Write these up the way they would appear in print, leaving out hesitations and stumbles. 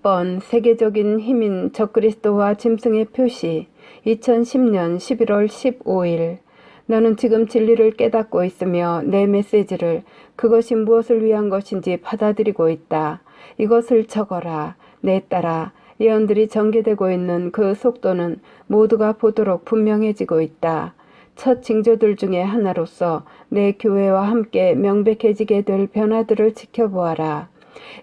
6번 세계적인 힘인 적그리스도와 짐승의 표시 2010년 11월 15일 너는 지금 진리를 깨닫고 있으며 내 메시지를 그것이 무엇을 위한 것인지 받아들이고 있다. 이것을 적어라. 내 딸아. 예언들이 전개되고 있는 그 속도는 모두가 보도록 분명해지고 있다. 첫 징조들 중에 하나로서 내 교회와 함께 명백해지게 될 변화들을 지켜보아라.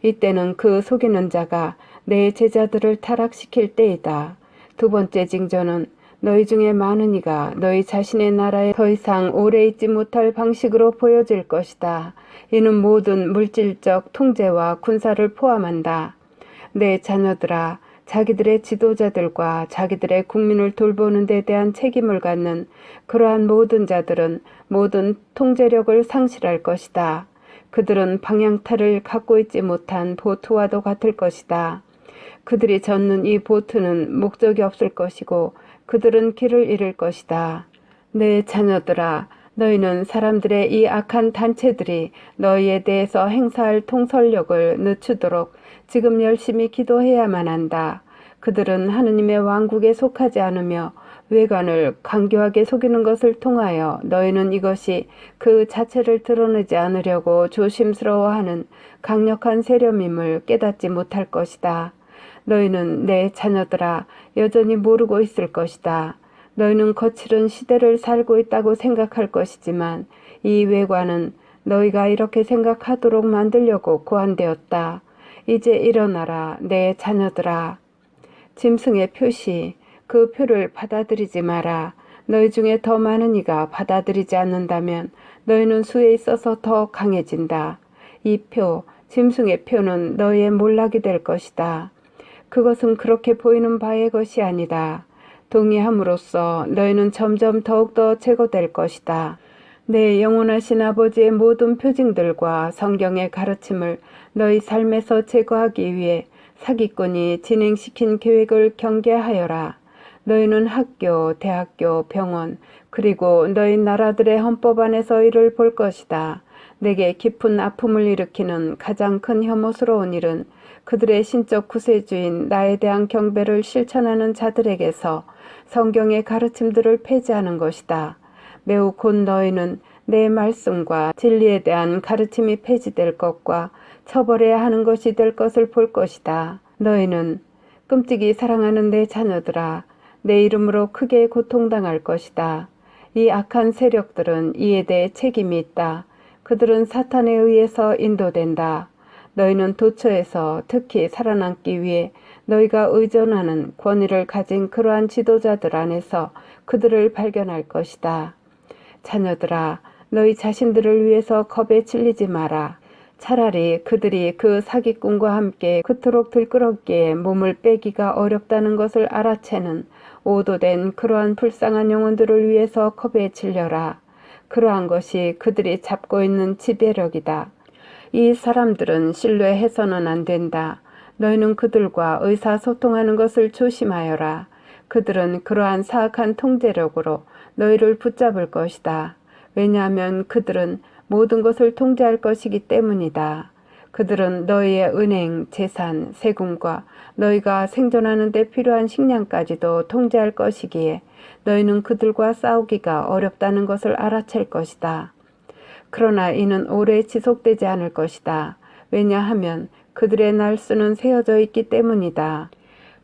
이때는 그 속이는 자가 내 제자들을 타락시킬 때이다. 두 번째 징조는 너희 중에 많은 이가 너희 자신의 나라에 더 이상 오래 있지 못할 방식으로 보여질 것이다. 이는 모든 물질적 통제와 군사를 포함한다. 내 자녀들아, 자기들의 지도자들과 자기들의 국민을 돌보는 데 대한 책임을 갖는 그러한 모든 자들은 모든 통제력을 상실할 것이다. 그들은 방향타를 갖고 있지 못한 보트와도 같을 것이다. 그들이 젓는 이 보트는 목적이 없을 것이고 그들은 길을 잃을 것이다. 내 자녀들아, 너희는 사람들의 이 악한 단체들이 너희에 대해서 행사할 통솔력을 늦추도록 지금 열심히 기도해야만 한다. 그들은 하느님의 왕국에 속하지 않으며 외관을 간교하게 속이는 것을 통하여 너희는 이것이 그 자체를 드러내지 않으려고 조심스러워하는 강력한 세력임을 깨닫지 못할 것이다. 너희는 내 자녀들아 여전히 모르고 있을 것이다. 너희는 거칠은 시대를 살고 있다고 생각할 것이지만 이 외관은 너희가 이렇게 생각하도록 만들려고 고안되었다. 이제 일어나라 내 자녀들아. 짐승의 표시, 그 표를 받아들이지 마라. 너희 중에 더 많은 이가 받아들이지 않는다면 너희는 수에 있어서 더 강해진다. 이 표, 짐승의 표는 너희의 몰락이 될 것이다. 그것은 그렇게 보이는 바의 것이 아니다. 동의함으로써 너희는 점점 더욱더 제거될 것이다. 내 영원하신 아버지의 모든 표징들과 성경의 가르침을 너희 삶에서 제거하기 위해 사기꾼이 진행시킨 계획을 경계하여라. 너희는 학교, 대학교, 병원, 그리고 너희 나라들의 헌법 안에서 이를 볼 것이다. 내게 깊은 아픔을 일으키는 가장 큰 혐오스러운 일은 그들의 신적 구세주인 나에 대한 경배를 실천하는 자들에게서 성경의 가르침들을 폐지하는 것이다. 매우 곧 너희는 내 말씀과 진리에 대한 가르침이 폐지될 것과 처벌해야 하는 것이 될 것을 볼 것이다. 너희는 끔찍이 사랑하는 내 자녀들아, 내 이름으로 크게 고통당할 것이다. 이 악한 세력들은 이에 대해 책임이 있다. 그들은 사탄에 의해서 인도된다. 너희는 도처에서 특히 살아남기 위해 너희가 의존하는 권위를 가진 그러한 지도자들 안에서 그들을 발견할 것이다. 자녀들아, 너희 자신들을 위해서 겁에 질리지 마라. 차라리 그들이 그 사기꾼과 함께 그토록 들끓었기에 몸을 빼기가 어렵다는 것을 알아채는 오도된 그러한 불쌍한 영혼들을 위해서 겁에 질려라. 그러한 것이 그들이 잡고 있는 지배력이다. 이 사람들은 신뢰해서는 안 된다. 너희는 그들과 의사소통하는 것을 조심하여라. 그들은 그러한 사악한 통제력으로 너희를 붙잡을 것이다. 왜냐하면 그들은 모든 것을 통제할 것이기 때문이다. 그들은 너희의 은행, 재산, 세금과 너희가 생존하는 데 필요한 식량까지도 통제할 것이기에 너희는 그들과 싸우기가 어렵다는 것을 알아챌 것이다. 그러나 이는 오래 지속되지 않을 것이다. 왜냐하면 그들의 날수는 세어져 있기 때문이다.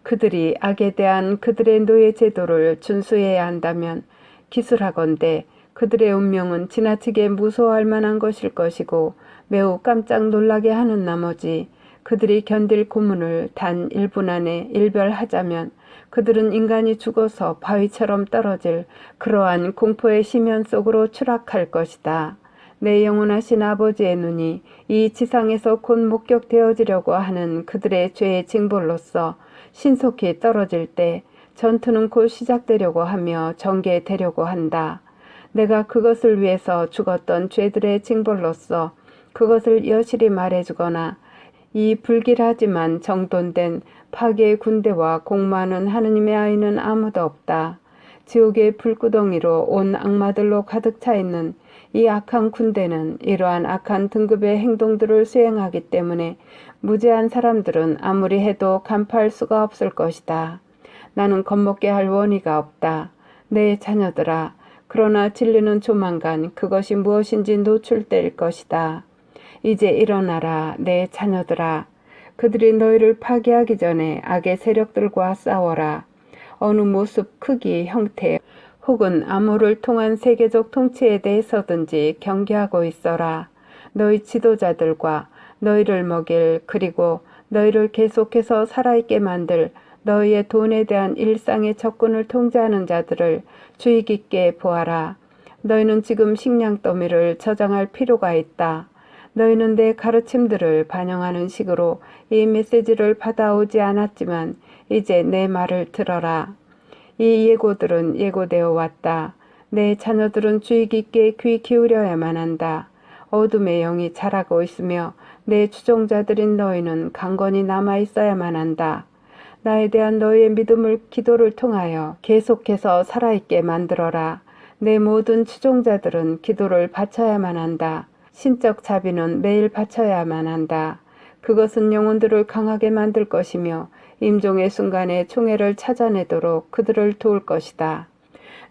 그들이 악에 대한 그들의 노예 제도를 준수해야 한다면 기술하건대 그들의 운명은 지나치게 무서워할 만한 것일 것이고 매우 깜짝 놀라게 하는 나머지 그들이 견딜 고문을 단 1분 안에 일별하자면 그들은 인간이 죽어서 바위처럼 떨어질 그러한 공포의 심연 속으로 추락할 것이다. 내 영원하신 아버지의 눈이 이 지상에서 곧 목격되어지려고 하는 그들의 죄의 징벌로서 신속히 떨어질 때 전투는 곧 시작되려고 하며 전개되려고 한다. 내가 그것을 위해서 죽었던 죄들의 징벌로서 그것을 여실히 말해주거나 이 불길하지만 정돈된 파괴의 군대와 공모하는 하느님의 아이는 아무도 없다. 지옥의 불구덩이로 온 악마들로 가득 차 있는 이 악한 군대는 이러한 악한 등급의 행동들을 수행하기 때문에 무죄한 사람들은 아무리 해도 간파할 수가 없을 것이다. 나는 겁먹게 할 원의가 없다. 내 자녀들아, 그러나 진리는 조만간 그것이 무엇인지 노출될 것이다. 이제 일어나라, 내 자녀들아. 그들이 너희를 파괴하기 전에 악의 세력들과 싸워라. 어느 모습, 크기, 형태 혹은 암호를 통한 세계적 통치에 대해서든지 경계하고 있어라. 너희 지도자들과 너희를 먹일 그리고 너희를 계속해서 살아있게 만들 너희의 돈에 대한 일상의 적군을 통제하는 자들을 주의 깊게 보아라. 너희는 지금 식량 더미를 저장할 필요가 있다. 너희는 내 가르침들을 반영하는 식으로 이 메시지를 받아오지 않았지만 이제 내 말을 들어라. 이 예고들은 예고되어 왔다. 내 자녀들은 주의 깊게 귀 기울여야만 한다. 어둠의 영이 자라고 있으며 내 추종자들인 너희는 강건히 남아있어야만 한다. 나에 대한 너희의 믿음을 기도를 통하여 계속해서 살아있게 만들어라. 내 모든 추종자들은 기도를 바쳐야만 한다. 신적 자비는 매일 바쳐야만 한다. 그것은 영혼들을 강하게 만들 것이며 임종의 순간에 총애를 찾아내도록 그들을 도울 것이다.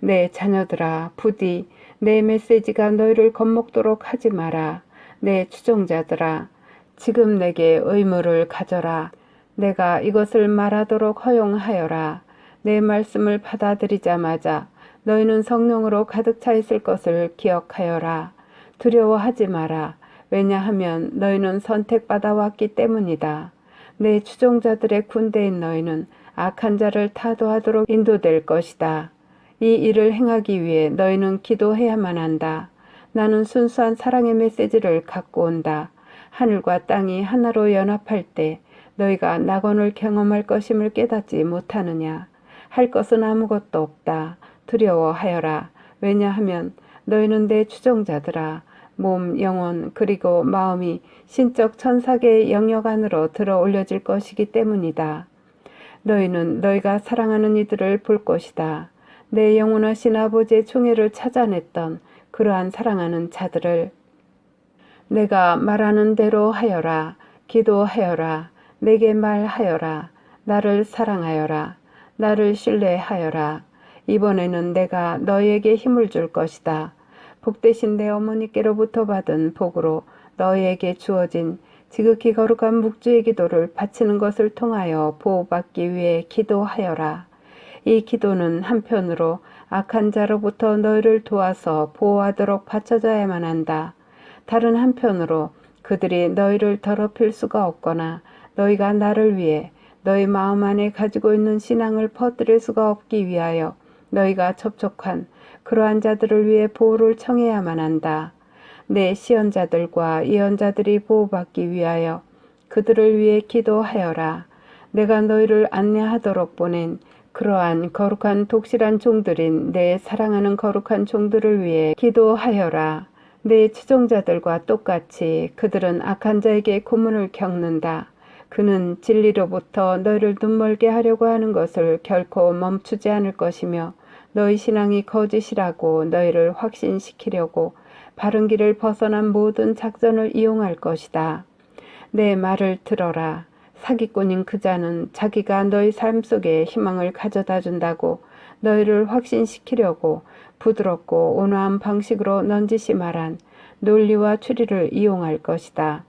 내 자녀들아, 부디 내 메시지가 너희를 겁먹도록 하지 마라. 내 추종자들아, 지금 내게 의무를 가져라. 내가 이것을 말하도록 허용하여라. 내 말씀을 받아들이자마자 너희는 성령으로 가득 차 있을 것을 기억하여라. 두려워하지 마라. 왜냐하면 너희는 선택받아 왔기 때문이다. 내 추종자들의 군대인 너희는 악한 자를 타도하도록 인도될 것이다. 이 일을 행하기 위해 너희는 기도해야만 한다. 나는 순수한 사랑의 메시지를 갖고 온다. 하늘과 땅이 하나로 연합할 때 너희가 낙원을 경험할 것임을 깨닫지 못하느냐. 할 것은 아무것도 없다. 두려워하여라. 왜냐하면 너희는 내 추종자들아. 몸, 영혼, 그리고 마음이 신적 천사계의 영역 안으로 들어 올려질 것이기 때문이다. 너희는 너희가 사랑하는 이들을 볼 것이다. 내 영원하신 아버지의 총애를 찾아냈던 그러한 사랑하는 자들을 내가 말하는 대로 하여라. 기도하여라. 내게 말하여라. 나를 사랑하여라. 나를 신뢰하여라. 이번에는 내가 너희에게 힘을 줄 것이다. 복되신 내 어머니께로부터 받은 복으로 너희에게 주어진 지극히 거룩한 묵주의 기도를 바치는 것을 통하여 보호받기 위해 기도하여라. 이 기도는 한편으로 악한 자로부터 너희를 도와서 보호하도록 바쳐져야만 한다. 다른 한편으로 그들이 너희를 더럽힐 수가 없거나 너희가 나를 위해 너희 마음 안에 가지고 있는 신앙을 퍼뜨릴 수가 없기 위하여 너희가 접촉한 그러한 자들을 위해 보호를 청해야만 한다. 내 시언자들과 예언자들이 보호받기 위하여 그들을 위해 기도하여라. 내가 너희를 안내하도록 보낸 그러한 거룩한 독실한 종들인 내 사랑하는 거룩한 종들을 위해 기도하여라. 내 추종자들과 똑같이 그들은 악한 자에게 고문을 겪는다. 그는 진리로부터 너희를 눈멀게 하려고 하는 것을 결코 멈추지 않을 것이며 너희 신앙이 거짓이라고 너희를 확신시키려고 바른 길을 벗어난 모든 작전을 이용할 것이다. 내 말을 들어라. 사기꾼인 그 자는 자기가 너희 삶 속에 희망을 가져다 준다고 너희를 확신시키려고 부드럽고 온화한 방식으로 넌지시 말한 논리와 추리를 이용할 것이다.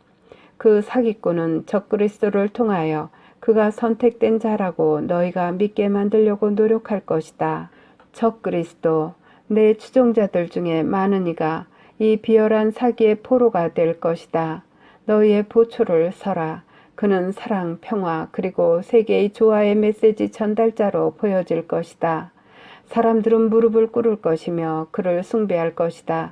그 사기꾼은 적그리스도를 통하여 그가 선택된 자라고 너희가 믿게 만들려고 노력할 것이다. 적그리스도, 내 추종자들 중에 많은 이가 이 비열한 사기의 포로가 될 것이다. 너희의 보초를 서라. 그는 사랑, 평화, 그리고 세계의 조화의 메시지 전달자로 보여질 것이다. 사람들은 무릎을 꿇을 것이며 그를 숭배할 것이다.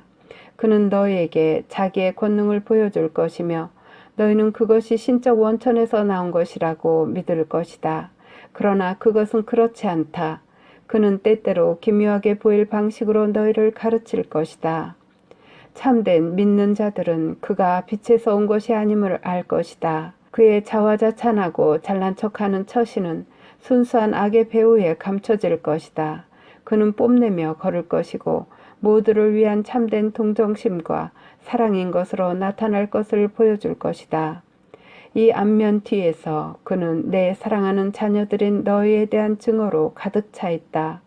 그는 너희에게 자기의 권능을 보여줄 것이며 너희는 그것이 신적 원천에서 나온 것이라고 믿을 것이다. 그러나 그것은 그렇지 않다. 그는 때때로 기묘하게 보일 방식으로 너희를 가르칠 것이다. 참된 믿는 자들은 그가 빛에서 온 것이 아님을 알 것이다. 그의 자화자찬하고 잘난 척하는 처신은 순수한 악의 배후에 감춰질 것이다. 그는 뽐내며 걸을 것이고 모두를 위한 참된 동정심과 사랑인 것으로 나타날 것을 보여줄 것이다. 이 안면 뒤에서 그는 내 사랑하는 자녀들인 너희에 대한 증오로 가득 차 있다.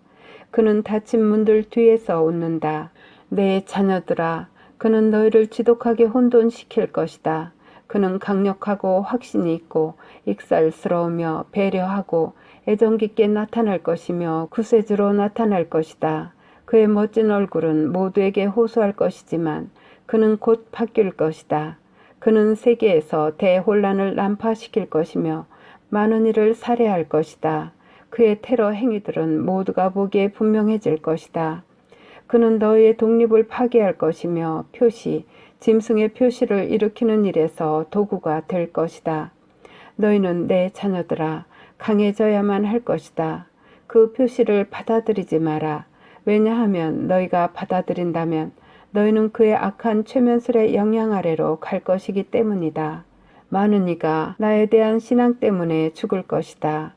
그는 닫힌 문들 뒤에서 웃는다. 내 자녀들아, 그는 너희를 지독하게 혼돈시킬 것이다. 그는 강력하고 확신이 있고 익살스러우며 배려하고 애정 깊게 나타날 것이며 구세주로 나타날 것이다. 그의 멋진 얼굴은 모두에게 호소할 것이지만 그는 곧 바뀔 것이다. 그는 세계에서 대혼란을 난파시킬 것이며 많은 이를 살해할 것이다. 그의 테러 행위들은 모두가 보기에 분명해질 것이다. 그는 너희의 독립을 파괴할 것이며 표시, 짐승의 표시를 일으키는 일에서 도구가 될 것이다. 너희는 내 자녀들아, 강해져야만 할 것이다. 그 표시를 받아들이지 마라. 왜냐하면 너희가 받아들인다면 너희는 그의 악한 최면술의 영향 아래로 갈 것이기 때문이다. 많은 이가 나에 대한 신앙 때문에 죽을 것이다.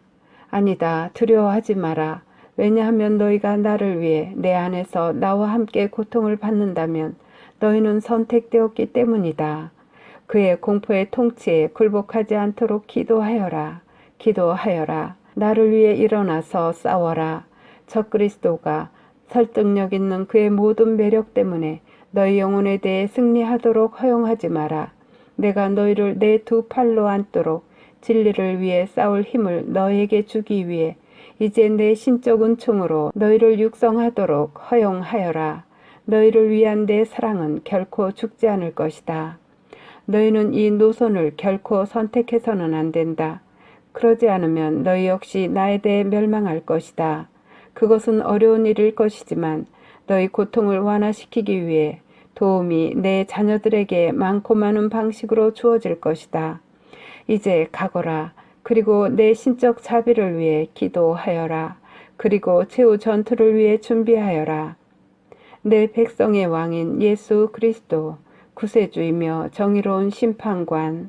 아니다, 두려워하지 마라. 왜냐하면 너희가 나를 위해 내 안에서 나와 함께 고통을 받는다면 너희는 선택되었기 때문이다. 그의 공포의 통치에 굴복하지 않도록 기도하여라. 기도하여라. 나를 위해 일어나서 싸워라. 적그리스도가 설득력 있는 그의 모든 매력 때문에 너희 영혼에 대해 승리하도록 허용하지 마라. 내가 너희를 내 두 팔로 안도록 진리를 위해 싸울 힘을 너희에게 주기 위해 이제 내 신적 은총으로 너희를 육성하도록 허용하여라. 너희를 위한 내 사랑은 결코 죽지 않을 것이다. 너희는 이 노선을 결코 선택해서는 안 된다. 그러지 않으면 너희 역시 나에 대해 멸망할 것이다. 그것은 어려운 일일 것이지만 너희 고통을 완화시키기 위해 도움이 내 자녀들에게 많고 많은 방식으로 주어질 것이다. 이제 가거라. 그리고 내 신적 자비를 위해 기도하여라. 그리고 최후 전투를 위해 준비하여라. 내 백성의 왕인 예수 그리스도, 구세주이며 정의로운 심판관,